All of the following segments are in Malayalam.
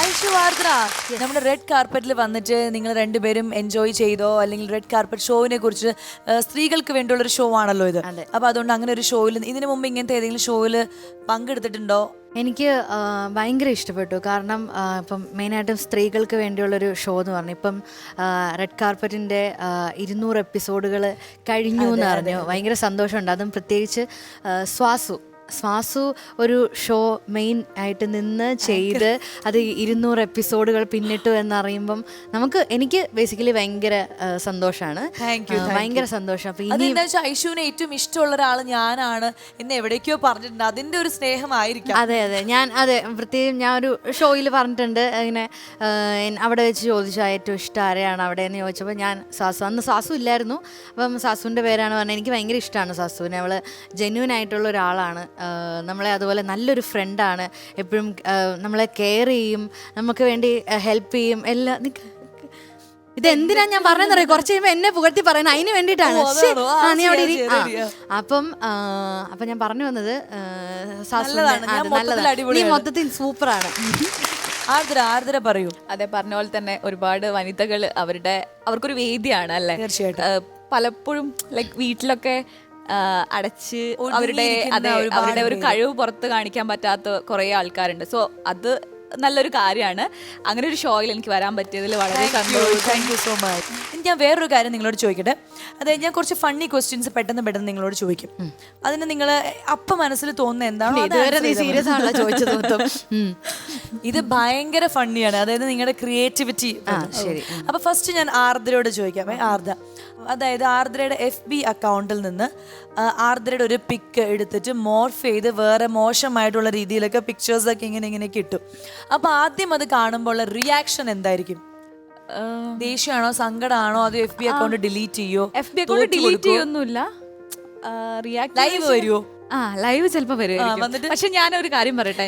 ഐഷു ആർദ്ര, നമ്മുടെ റെഡ് കാർപ്പറ്റിൽ വന്നിട്ട് നിങ്ങൾ രണ്ടുപേരും എൻജോയ് ചെയ്തോ, അല്ലെങ്കിൽ റെഡ് കാർപ്പറ്റ് ഷോവിനെ കുറിച്ച് സ്ത്രീകൾക്ക് വേണ്ടിയുള്ള ഒരു ഷോ ആണല്ലോ ഇത്. അപ്പൊ അതുകൊണ്ട് അങ്ങനെ ഒരു ഷോയിൽ ഇതിനു മുമ്പ് ഇങ്ങനത്തെ ഏതെങ്കിലും ഷോയിൽ പങ്കെടുത്തിട്ടുണ്ടോ? എനിക്ക് ഭയങ്കര ഇഷ്ടപ്പെട്ടു. കാരണം ഇപ്പം മെയിനായിട്ടും സ്ത്രീകൾക്ക് വേണ്ടിയുള്ളൊരു ഷോ എന്ന് പറഞ്ഞു. ഇപ്പം റെഡ് കാർപ്പറ്റിൻ്റെ 200 എപ്പിസോഡുകൾ കഴിഞ്ഞു എന്ന് പറഞ്ഞു. ഭയങ്കര സന്തോഷമുണ്ട്. അതും പ്രത്യേകിച്ച് സ്വാസു ഒരു ഷോ മെയിൻ ആയിട്ട് നിന്ന് ചെയ്ത് അത് 200 എപ്പിസോഡുകൾ പിന്നിട്ടു എന്നറിയുമ്പം എനിക്ക് ബേസിക്കലി ഭയങ്കര സന്തോഷമാണ്. ഭയങ്കര സന്തോഷം. അപ്പൊ അതെന്താ വെച്ചാൽ ഐഷുവിനെ ഏറ്റവും ഇഷ്ടമുള്ള ഒരാൾ ഞാനാണ് എന്ന് എവിടേക്കോ പറഞ്ഞിട്ടുണ്ട്. അതിന്റെ ഒരു സ്നേഹമായിരിക്കും. അതെ പ്രത്യേകം ഞാൻ ഒരു ഷോയിൽ പറഞ്ഞിട്ടുണ്ട്. ഇങ്ങനെ അവിടെ വെച്ച് ചോദിച്ചു ഏറ്റവും ഇഷ്ടം ആരെയാണ് അവിടെ എന്ന് ചോദിച്ചപ്പോൾ ഞാൻ അന്ന് സാസു ഇല്ലായിരുന്നു. അപ്പം സാസുവിൻ്റെ പേരാണ് പറഞ്ഞത്. എനിക്ക് ഭയങ്കര ഇഷ്ടമാണ് സാസുവിനെ. അവള് ജെന്യൂൻ ആയിട്ടുള്ള ഒരാളാണ്. നമ്മളെ അതുപോലെ നല്ലൊരു ഫ്രണ്ടാണ്. എപ്പോഴും നമ്മളെ കെയർ ചെയ്യും, നമുക്ക് വേണ്ടി ഹെൽപ്പ് ചെയ്യും എല്ലാം. ഇതെന്തിനാ ഞാൻ പറഞ്ഞറിയാം, കുറച്ച് കഴിയുമ്പോൾ എന്നെ പുകഴ്ത്തി പറയുന്നത് അതിന് വേണ്ടിയിട്ടാണ്. നീ അവിടെ അപ്പൊ ഞാൻ പറഞ്ഞു വന്നത് നീ മൊത്തത്തിൽ സൂപ്പറാണ്. ആർദ്ര പറയൂ. അതെ, പറഞ്ഞ പോലെ തന്നെ ഒരുപാട് വനിതകൾ അവർക്കൊരു വേദിയാണ് അല്ലേ. തീർച്ചയായിട്ടും. പലപ്പോഴും ലൈക്ക് വീട്ടിലൊക്കെ അടച്ച് അവരുടെ ഒരു കഴിവ് പുറത്ത് കാണിക്കാൻ പറ്റാത്ത കുറേ ആൾക്കാരുണ്ട്. സോ അത് നല്ലൊരു കാര്യമാണ്. അങ്ങനെ ഒരു ഷോയിൽ എനിക്ക് വരാൻ പറ്റിയതിൽ വളരെ സന്തോഷം. Thank you so much. ഞാൻ വേറൊരു കാര്യം നിങ്ങളോട് ചോദിക്കട്ടെ. അതായത് ഞാൻ കുറച്ച് ഫണ്ണി ക്വസ്റ്റ്യൻസ് പെട്ടെന്ന് നിങ്ങളോട് ചോദിക്കും. അതിന് നിങ്ങൾ അപ്പം മനസ്സിൽ തോന്നുന്ന എന്താണോ സീരിയസ് ആണല്ലോ ചോദിച്ചത്. ഇത് ഭയങ്കര ഫണ്ണിയാണ്. അതായത് നിങ്ങളുടെ ക്രിയേറ്റിവിറ്റി. ശരി. അപ്പൊ ഫസ്റ്റ് ഞാൻ ആർദ്രയോട് ചോദിക്കാം. അതായത് ആർദ്രയുടെ FB അക്കൗണ്ടിൽ നിന്ന് ആർദ്രയുടെ ഒരു പിക്ക് എടുത്തിട്ട് മോർഫ് ചെയ്ത് വേറെ മോശമായിട്ടുള്ള രീതിയിലൊക്കെ പിക്ചേഴ്സൊക്കെ ഇങ്ങനെ കിട്ടും. അപ്പൊ ആദ്യം അത് കാണുമ്പോൾ റിയാക്ഷൻ എന്തായിരിക്കും? ദേഷ്യമാണോ, സങ്കടമാണോ, അത് FB അക്കൗണ്ട് ഡിലീറ്റ് ചെയ്യോ? FB അക്കൗണ്ട് ഡിലീറ്റ് ചെയ്യൊന്നുമില്ല. ലൈവ് വരുമോ? ലൈവ് ചിലപ്പോ വരും. പക്ഷെ ഞാനൊരു കാര്യം പറയട്ടെ.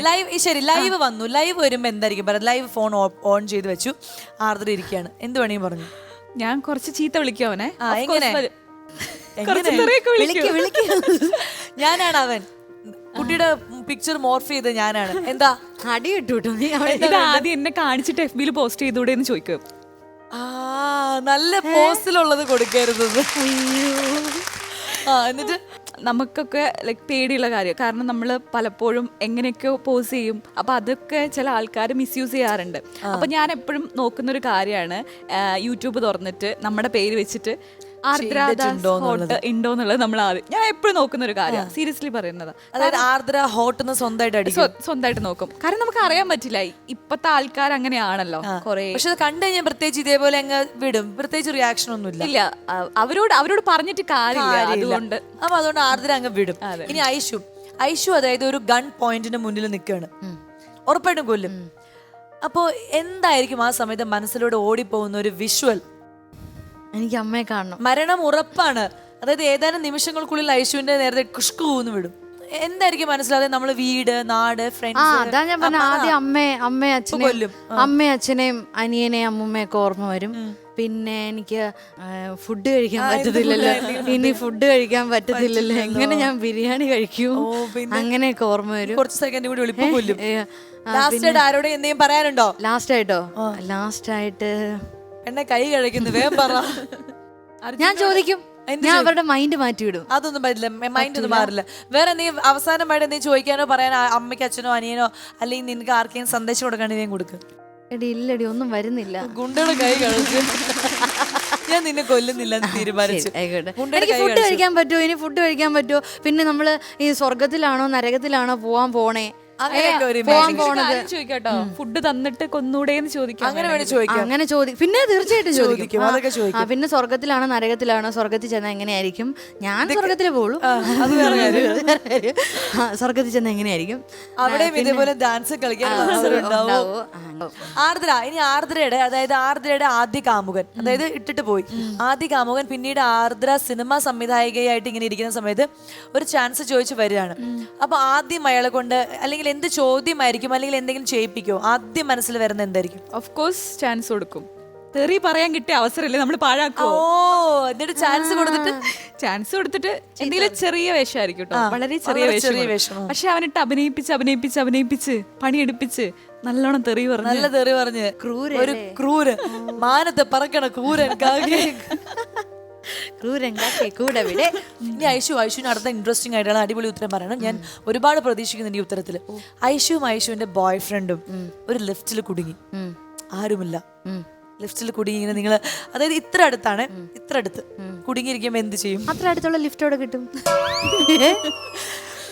ലൈവ് വന്നു. ലൈവ് വരുമ്പോ എന്തായിരിക്കും പറയുക? ലൈവ് ഫോൺ ഓൺ ചെയ്ത് വെച്ചു, ആർദ്ര ഇരിക്കുകയാണ്, എന്ത് വേണമെങ്കിൽ പറഞ്ഞു. ഞാൻ കുറച്ച് ചീത്ത വിളിക്കും അവനെ. ഞാനാണ് അവൻ. കുട്ടിയുടെ പിക്ചർ മോർഫ് ചെയ്ത് ഞാനാണ്. എന്താ അടി കിട്ടൂട്ടോ? ഇത് ആദ്യം എന്നെ കാണിച്ചിട്ട് FB പോസ്റ്റ് ചെയ്തൂടെ എന്ന് ചോദിക്കും. നല്ല പോസ്റ്റിലുള്ളത് കൊടുക്കരുത്. എന്നിട്ട് നമുക്കൊക്കെ ലൈക്ക് പേടിയുള്ള കാര്യം. കാരണം നമ്മൾ പലപ്പോഴും എങ്ങനെയൊക്കെയോ പോസ് ചെയ്യും. അപ്പൊ അതൊക്കെ ചില ആൾക്കാർ മിസ്യൂസ് ചെയ്യാറുണ്ട്. അപ്പൊ ഞാൻ എപ്പോഴും നോക്കുന്നൊരു കാര്യമാണ്, യൂട്യൂബ് തുറന്നിട്ട് നമ്മുടെ പേര് വെച്ചിട്ട് ഉണ്ടോ എന്നുള്ളത് നമ്മൾ ഞാൻ എപ്പോഴും നോക്കുന്ന ഒരു കാര്യമാണ്. സീരിയസ്ലി പറയുന്നത്. അതായത് ആർദ്ര ഹോട്ട് സ്വന്തമായിട്ട് നോക്കും. കാരണം നമുക്ക് അറിയാൻ പറ്റില്ല, ഇപ്പത്തെ ആൾക്കാർ അങ്ങനെയാണല്ലോ കുറെ. പക്ഷെ കണ്ടു കഴിഞ്ഞാൽ പ്രത്യേകിച്ച് ഇതേപോലെ അങ്ങ് വിടും, പ്രത്യേകിച്ച് റിയാക്ഷൻ ഒന്നും ഇല്ല. അവരോട് പറഞ്ഞിട്ട് കാര്യമില്ല. അതുകൊണ്ട് ആർദ്ര അങ്ങ് വിടും. ഇനി ഐഷു അതായത് ഒരു ഗൺ പോയിന്റിന്റെ മുന്നിൽ നിൽക്കുകയാണ്, ഉറപ്പായിട്ടും കൊല്ലും. അപ്പോ എന്തായിരിക്കും ആ സമയത്ത് മനസ്സിലൂടെ ഓടിപ്പോകുന്ന ഒരു വിഷ്വൽ? എനിക്ക് അമ്മയെ കാണണം. മരണം ഉറപ്പാണ്. അതായത് ഏതാനും നിമിഷങ്ങൾക്കുള്ളിൽ ഐശുവിന്റെ നേരത്തെ കുഷ്കൂന്ന് വിടും. എന്തായിരിക്കും മനസ്സിലാതെ? നമ്മള് വീട്, നാട്, ഫ്രണ്ട്സ്. അതാ ഞാൻ പറഞ്ഞ ആദ്യം അമ്മയും അച്ഛനെയും അനിയനെയും അമ്മൂമ്മയൊക്കെ ഓർമ്മ വരും. പിന്നെ എനിക്ക് ഫുഡ് കഴിക്കാൻ പറ്റത്തില്ലല്ലോ, ഇനി ഫുഡ് കഴിക്കാൻ പറ്റത്തില്ലല്ലോ, എങ്ങനെ ഞാൻ ബിരിയാണി കഴിക്കൂ, അങ്ങനെയൊക്കെ ഓർമ്മ വരും. കുറച്ച് സെക്കൻഡ് കൂടി വിളിപ്പം കൊല്ലും. ആരോടെ എന്തെങ്കിലും പറയാനുണ്ടോ? ലാസ്റ്റ് ആയിട്ട് എന്നെ കൈ കഴിക്കുന്നു, വേഗം പറ. ഞാൻ ചോദിക്കും, ഞാൻ അവരുടെ മൈൻഡ് മാറ്റിവിടും. അതൊന്നും പറ്റില്ല, മൈൻഡ് ഒന്നും മാറില്ല. വേറെ എന്തെങ്കിലും അവസാനമായിട്ട് എന്തെങ്കിലും ചോദിക്കാനോ പറയാനോ അമ്മയ്ക്ക്, അച്ഛനോ, അനിയനോ, അല്ലെങ്കിൽ നിനക്ക് ആർക്കെങ്കിലും സന്ദേശം കൊടുക്കാണെങ്കിൽ കൊടുക്കും. ഇല്ലടി, ഒന്നും വരുന്നില്ല. ഗുണ്ടയുടെ കൈ കഴിച്ചു. ഞാൻ നിന്നെ കൊല്ലുന്നില്ല എന്ന് തീരുമാനിച്ചു. എനിക്ക് ഫുഡ് കഴിക്കാൻ പറ്റുമോ? ഇനി ഫുഡ് കഴിക്കാൻ പറ്റുമോ? പിന്നെ നമ്മള് ഈ സ്വർഗത്തിലാണോ നരകത്തിലാണോ പോണേ? ചോദിക്കാട്ടോ, ഫുഡ് തന്നിട്ട് കൊന്നൂടെന്ന് ചോദിക്കാം. അങ്ങനെ പിന്നെ തീർച്ചയായിട്ടും ചോദിക്കും. പിന്നെ സ്വർഗത്തിലാണോ നരകത്തിലാണോ? സ്വർഗത്തിൽ ചെന്നാൽ എങ്ങനെയായിരിക്കും? ഞാൻ സ്വർഗത്തിലേ പോളൂ. സ്വർഗത്തിൽ ചെന്നാൽ എങ്ങനെയായിരിക്കും? അവിടെ ഇതേപോലെ ഡാൻസ് കളിക്കാൻ ആർദ്രയുടെ ആദ്യ കാമുകൻ, അതായത് ഇട്ടിട്ട് പോയി ആദ്യ കാമുകൻ, പിന്നീട് ആർദ്ര സിനിമാ സംവിധായികയായിട്ട് ഇങ്ങനെ ഇരിക്കുന്ന സമയത്ത് ഒരു ചാൻസ് ചോദിച്ചു വരികയാണ്. അപ്പൊ ആദ്യം അയാളെ കൊണ്ട് അല്ലെങ്കിൽ എന്ത് ചോദ്യമായിരിക്കും, അല്ലെങ്കിൽ എന്തെങ്കിലും ചെയ്യിപ്പിക്കോ? ആദ്യം മനസ്സിൽ വരുന്ന എന്തായിരിക്കും? ഓഫ് കോഴ്സ് ചാൻസ് കൊടുക്കും. തെറി പറയാൻ കിട്ടിയ അവസരമല്ലേ നമ്മൾ പാഴാക്കുവോ? എന്നിട്ട് ചാൻസ് കൊടുത്തിട്ട് ചാൻസ് കൊടുത്തിട്ട് എന്തെങ്കിലും ചെറിയ വേഷമായിരിക്കും കേട്ടോ, വളരെ ചെറിയ വേഷം. പക്ഷെ അവനിട്ട് അഭിനയിപ്പിച്ച് പണിയെടുപ്പിച്ച് നല്ലോണം തെറി പറഞ്ഞു, നല്ല തെറി പറഞ്ഞ് ഒരു ക്രൂരൻ, മാനത്തെ പറക്കണ ക്രൂരൻ. ഇനി ഐഷുവിന് അടുത്ത ഇൻട്രസ്റ്റിംഗ് ആയിട്ടുള്ള അടിപൊളി ഉത്തരം പറയണം. ഞാൻ ഒരുപാട് പ്രതീക്ഷിക്കുന്നുണ്ട് ഈ ഉത്തരത്തില്. ഐഷുവിന്റെ ബോയ് ഫ്രണ്ടും ഒരു ലിഫ്റ്റിൽ കുടുങ്ങി, ആരുമില്ല. ലിഫ്റ്റിൽ കുടുങ്ങി ഇങ്ങനെ നിങ്ങള്, അതായത് ഇത്ര അടുത്താണ്, ഇത്ര അടുത്ത് കുടുങ്ങിയിരിക്കുമ്പോ എന്ത് ചെയ്യും? അത്ര അടുത്തുള്ള ലിഫ്റ്റോടെ കിട്ടും.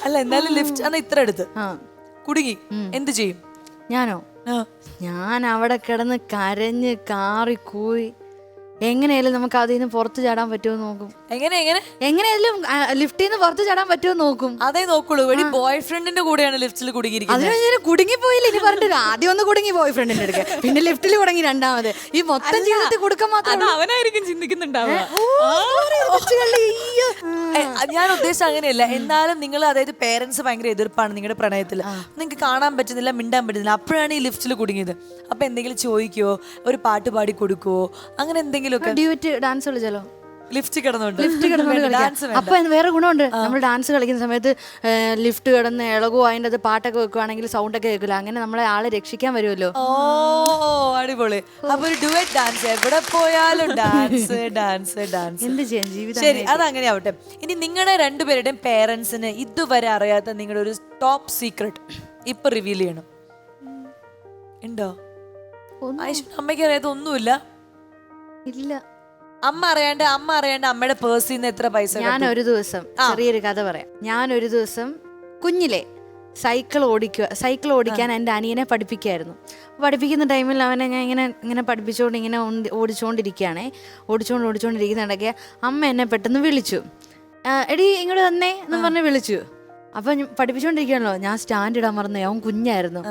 അല്ല എന്നാലും ലിഫ്റ്റ് എന്നാ ഇത്ര അടുത്ത് കുടുങ്ങി, എന്ത് ചെയ്യും? ഞാനോ? ഞാൻ അവിടെ കിടന്ന് കരഞ്ഞ് കാറി കൂയി എങ്ങനെയായാലും നമുക്ക് അതിൽ നിന്ന് പുറത്ത് ചാടാൻ പറ്റുമോ നോക്കും. എങ്ങനെയായാലും ലിഫ്റ്റിൽ നിന്ന് പുറത്ത് ചാടാൻ പറ്റുമോ നോക്കും. അതേ നോക്കുള്ളൂ. ബോയ് ഫ്രണ്ടിന്റെ കൂടെയാണ് ലിഫ്റ്റിൽ കുടുങ്ങിയിരിക്കുന്നത്. അതിന് കുടുങ്ങിപ്പോയില്ല. ഇനി പറഞ്ഞിട്ട് ആദ്യം ഒന്ന് കുടുങ്ങി ബോയ് ഫ്രണ്ടിന്റെ അടുക്ക, പിന്നെ ലിഫ്റ്റിൽ കുടുങ്ങി രണ്ടാമത്. ഈ മൊത്തം ജീവിതത്തിൽ കൊടുക്കാൻ മാത്രം അവനായിരിക്കും ചിന്തിക്കുന്നുണ്ടാവുക. ഞാൻ ഉദ്ദേശിച്ച അങ്ങനെയല്ല. എന്നാലും നിങ്ങൾ, അതായത് പേരൻസ് ഭയങ്കര എതിർപ്പാണ് നിങ്ങളുടെ പ്രണയത്തിൽ, നിങ്ങൾക്ക് കാണാൻ പറ്റുന്നില്ല, മിണ്ടാൻ പറ്റുന്നില്ല. അപ്പോഴാണ് ഈ ലിഫ്റ്റിൽ കുടുങ്ങിയത്. അപ്പൊ എന്തെങ്കിലും ചോദിക്കുവോ, ഒരു പാട്ട് പാടി കൊടുക്കുവോ, അങ്ങനെ എന്തെങ്കിലും? ഡ്യൂറ്റ് ഡാൻസ് കളിച്ചാലോ? ലിഫ്റ്റ് കിടന്നുണ്ട്. അപ്പൊ വേറെ ഗുണമുണ്ട്. നമ്മൾ ഡാൻസ് കളിക്കുന്ന സമയത്ത് ലിഫ്റ്റ് കിടന്ന് ഇളകുവോ, അതിൻ്റെ അത് പാട്ടൊക്കെ വെക്കുവാണെങ്കിൽ സൗണ്ട് ഒക്കെ കേൾക്കില്ല. അങ്ങനെ നമ്മളെ ആളെ രക്ഷിക്കാൻ വരുമല്ലോ. ഓ അടിപൊളി. അപ്പൊ ഒരു ഡുവറ്റ് ഡാൻസ്, എവിടെ പോയാലും ഡാൻസ് ഡാൻസ് ഡാൻസ്. എന്ത് ചെയ്യാൻ ജീവിതം. ശരി, അതങ്ങനെ ആവട്ടെ. ഇനി നിങ്ങളുടെ രണ്ടുപേരുടെയും പേരൻസിന് ഇതുവരെ അറിയാത്ത നിങ്ങളുടെ ഒരു ടോപ്പ് സീക്രട്ട് ഇപ്പൊ റിവീൽ ചെയ്യണം. ഉണ്ടോ? അമ്മയ്ക്ക് അറിയാത്ത ഒന്നുമില്ല? ഇല്ല. അമ്മ അറിയാണ്ട് അമ്മയുടെ പേഴ്സിൽ നിന്ന് എത്ര പൈസ? ഞാൻ ഒരു ദിവസം ചെറിയൊരു കഥ പറയാം. ഞാൻ ഒരു ദിവസം കുഞ്ഞിലെ സൈക്കിൾ ഓടിക്കാൻ എൻ്റെ അനിയനെ പഠിപ്പിക്കുകയായിരുന്നു. പഠിപ്പിക്കുന്ന ടൈമിൽ അവനെ ഞാൻ ഇങ്ങനെ പഠിപ്പിച്ചുകൊണ്ട് ഇങ്ങനെ ഓടിച്ചുകൊണ്ടിരിക്കുന്നിടയ്ക്ക് അമ്മ എന്നെ പെട്ടെന്ന് വിളിച്ചു. എടി ഇങ്ങോട്ട് വന്നേ എന്ന് പറഞ്ഞ് വിളിച്ചു. അപ്പം പഠിപ്പിച്ചുകൊണ്ടിരിക്കുകയാണല്ലോ, ഞാൻ സ്റ്റാൻഡ് ഇടാൻ മറന്നു. അവൻ കുഞ്ഞായിരുന്നു.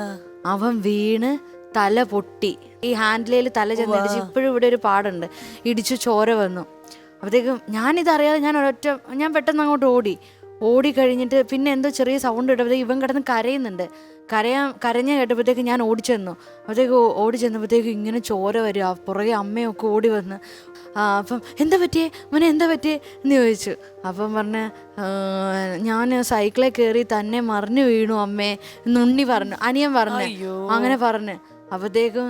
അവൻ വീണ് തല പൊട്ടി. ഈ ഹാൻഡിലേൽ തല ചെന്നിടിച്ച് ഇപ്പോഴും ഇവിടെ ഒരു പാടുണ്ട്. ഇടിച്ചു ചോര വന്നു. അപ്പോഴത്തേക്കും ഞാനിതറിയാതെ ഞാൻ പെട്ടെന്ന് അങ്ങോട്ട് ഓടി കഴിഞ്ഞിട്ട് പിന്നെ എന്തോ ചെറിയ സൗണ്ട് ഇട്ടപ്പോഴത്തേക്ക് ഇവൻ കിടന്ന് കരയുന്നുണ്ട്. കരഞ്ഞ കേട്ടപ്പോഴത്തേക്ക് ഞാൻ ഓടി ചെന്നപ്പോഴത്തേക്ക് ഇങ്ങനെ ചോര വരിക. പുറകെ അമ്മയൊക്കെ ഓടി വന്ന് അപ്പം എന്താ പറ്റിയേ എന്ന് ചോദിച്ചു. അപ്പം പറഞ്ഞ് ഞാൻ സൈക്കിളിൽ കയറി തന്നെ മറിഞ്ഞു വീണു അമ്മേ എന്നുണ്ണി പറഞ്ഞു, അനിയൻ പറഞ്ഞു. അങ്ങനെ പറഞ്ഞ് അപ്പത്തേക്കും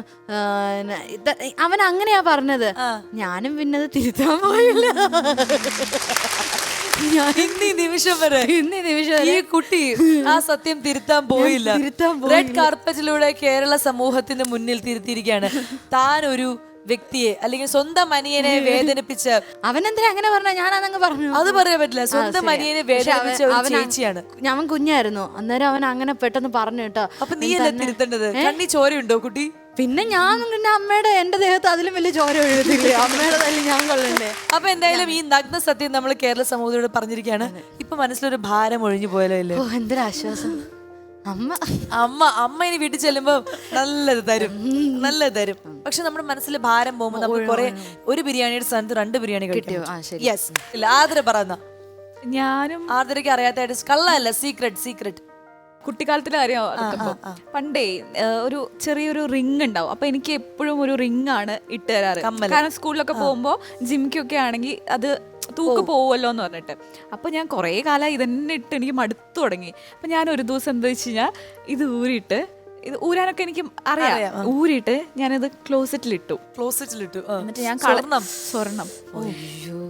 അവൻ അങ്ങനെയാ പറഞ്ഞത്. ഞാനും പിന്നെ അത് തിരുത്താൻ പോയില്ല. ഇന്നീ നിമിഷം വരെ ഈ കുട്ടി ആ സത്യം തിരുത്താൻ പോയില്ല. റെഡ് കാർപ്പറ്റിലൂടെ കേരള സമൂഹത്തിന് മുന്നിൽ തിരുത്തിയിരിക്കുകയാണ്. താൻ ഒരു വ്യക്തിയെ അല്ലെങ്കിൽ സ്വന്തം അനിയനെ വേദനിപ്പിച്ച അവനെന്തിനാ അങ്ങനെ പറഞ്ഞ? ഞാനതങ്ങ് പറഞ്ഞു. അത് പറയാൻ പറ്റില്ല. സ്വന്തം അനിയനെ വേദനിപ്പിച്ച ഒരു ചേച്ചിയാണ്. ഞാൻ കുഞ്ഞായിരുന്നു അന്നേരം. അവൻ അങ്ങനെ പെട്ടെന്ന് പറഞ്ഞു കേട്ടോ. അപ്പൊ നീ അല്ലേ തിരുത്തേണ്ടത്? കണ്ണി ചോരയുണ്ടോ കുട്ടി? പിന്നെ ഞാൻ എന്റെ ദേഹത്ത് അതിലും വലിയ ചോര എഴുതില്ലേ. അമ്മയുടെ തല്ലി ഞാൻ കൊള്ളണ്ടേ. അപ്പൊ എന്തായാലും ഈ നഗ്ന സത്യം നമ്മൾ കേരള സമൂഹത്തോട് പറഞ്ഞിരിക്കുകയാണ്. ഇപ്പൊ മനസ്സിലൊരു ഭാരം ഒഴിഞ്ഞു പോയാലോ ഇല്ലേ? ഓ എന്തൊരാശ്വാസം. അമ്മ ഇനി വീട്ടിൽ ചെല്ലുമ്പോ നല്ലത് തരും. പക്ഷെ നമ്മുടെ മനസ്സിൽ ഭാരം പോകുമ്പോ നമുക്ക് കുറെ, ഒരു ബിരിയാണിയുടെ സ്ഥാനത്ത് 2 ബിരിയാണി കഴിക്കും. യെസ്. ആദര പറയുന്ന ഞാനും ആദരയ്ക്ക് അറിയാത്തായിട്ട് കള്ളല്ല, സീക്രട്ട് കുട്ടിക്കാലത്തിലെ കാര്യം ഓർക്കുമ്പോ പണ്ടേ ഒരു ചെറിയൊരു റിങ് ഉണ്ടാവും. അപ്പൊ എനിക്ക് എപ്പോഴും ഒരു റിങ് ആണ് ഇട്ട് തരാറ്. കാരണം സ്കൂളിലൊക്കെ പോകുമ്പോ ജിംക്കൊക്കെ ആണെങ്കിൽ അത് തൂക്ക് പോവുമല്ലോ എന്ന് പറഞ്ഞിട്ട്. അപ്പൊ ഞാൻ കുറെ കാലം ഇതന്നെ ഇട്ട് എനിക്ക് മടുത്തു തുടങ്ങി. അപ്പൊ ഞാൻ ഒരു ദിവസം എന്താ വെച്ച് കഴിഞ്ഞാൽ ഇത് ഊരാനൊക്കെ എനിക്ക് അറിയാം. ഊരിയിട്ട് ഞാനത് ക്ലോസറ്റിലിട്ടു. എന്നിട്ട് ഞാൻ സ്വർണം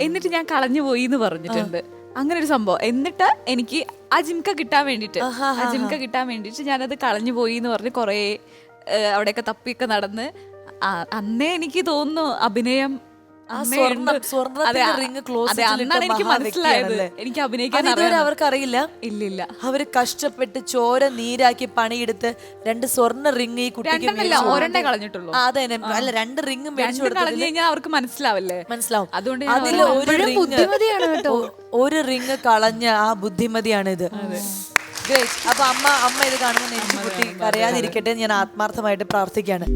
എന്നിട്ട് ഞാൻ കളഞ്ഞു പോയി എന്ന് പറഞ്ഞിട്ടുണ്ട്. അങ്ങനെ ഒരു സംഭവം. എന്നിട്ട് എനിക്ക് ആ ജിംക കിട്ടാൻ വേണ്ടിട്ട് ഞാനത് കളഞ്ഞു പോയി എന്ന് പറഞ്ഞ് കൊറേ അവിടെയൊക്കെ തപ്പിയൊക്കെ നടന്ന് അന്നേ എനിക്ക് തോന്നുന്നു അഭിനയം എനിക്ക് മനസ്സിലായത്. എനിക്ക് അഭിനയിക്കാൻ അവർക്ക് അറിയില്ല. ഇല്ലില്ല. അവര് കഷ്ടപ്പെട്ട് ചോര നീരാക്കി പണിയെടുത്ത് 2 സ്വർണ്ണ റിങ് ഈ കുട്ടിക്ക് ഒരെണ്ണേ കളഞ്ഞിട്ടുള്ളൂ. അല്ല 2 റിംഗ് കളഞ്ഞു കഴിഞ്ഞാൽ അവർക്ക് മനസ്സിലാവും. അതുകൊണ്ട് അതിൽ ഒരു റിങ് കളഞ്ഞ ആ ബുദ്ധിമതിയാണിത്. അപ്പൊ അമ്മ ഇത് കാണുമ്പോൾ എനിക്ക് കുട്ടി കരയാതിരിക്കട്ടെ ഞാൻ ആത്മാർത്ഥമായിട്ട് പ്രാർത്ഥിക്കാണ്.